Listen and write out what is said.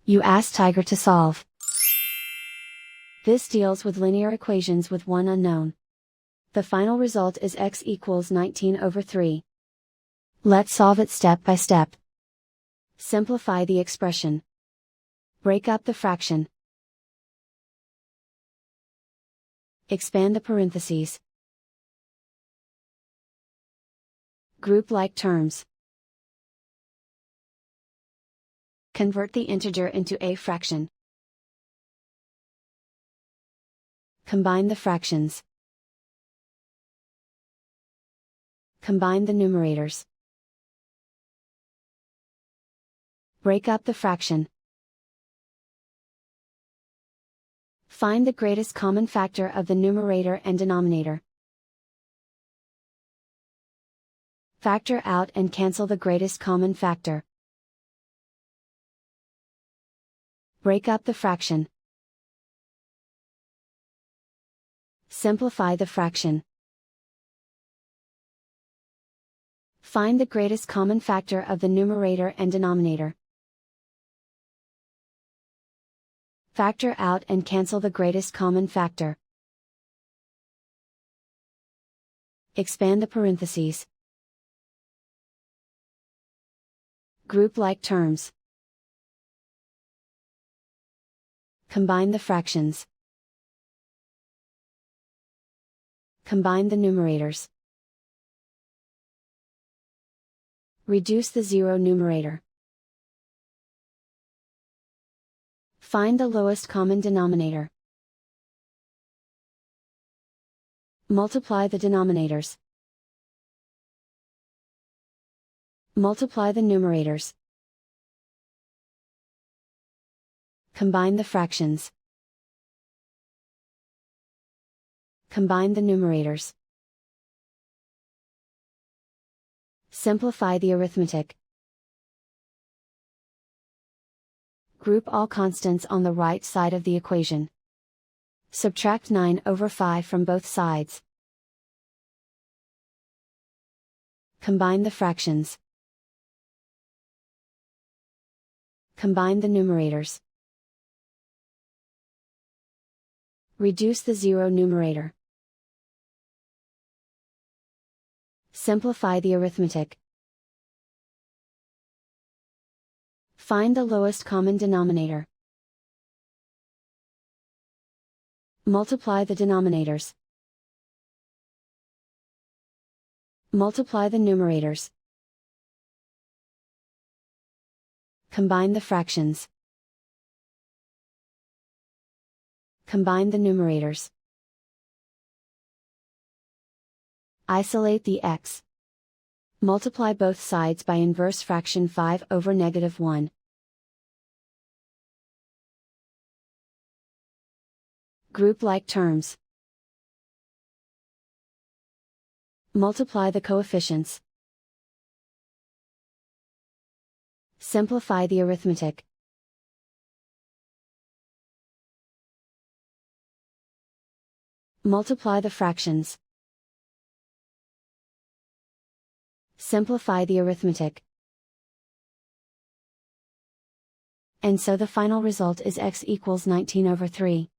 You ask Tiger to solve. This deals with linear equations with one unknown. The final result is x equals 19/3. Let's solve it step by step. Simplify the expression. Break up the fraction. Expand the parentheses. Group like terms. Convert the integer into a fraction. Combine the fractions. Combine the numerators. Break up the fraction. Find the greatest common factor of the numerator and denominator. Factor out and cancel the greatest common factor. Break up the fraction. Simplify the fraction. Find the greatest common factor of the numerator and denominator. Factor out and cancel the greatest common factor. Expand the parentheses. Group like terms. Combine the fractions. Combine the numerators. Reduce the zero numerator. Find the lowest common denominator. Multiply the denominators. Multiply the numerators. Combine the fractions. Combine the numerators. Simplify the arithmetic. Group all constants on the right side of the equation. Subtract 9/5 from both sides. Combine the fractions. Combine the numerators. Reduce the zero numerator. Simplify the arithmetic. Find the lowest common denominator. Multiply the denominators. Multiply the numerators. Combine the fractions. Combine the numerators. Isolate the x. Multiply both sides by inverse fraction 5/(-1). Group like terms. Multiply the coefficients. Simplify the arithmetic. Multiply the fractions. Simplify the arithmetic. And so the final result is x equals 19/3.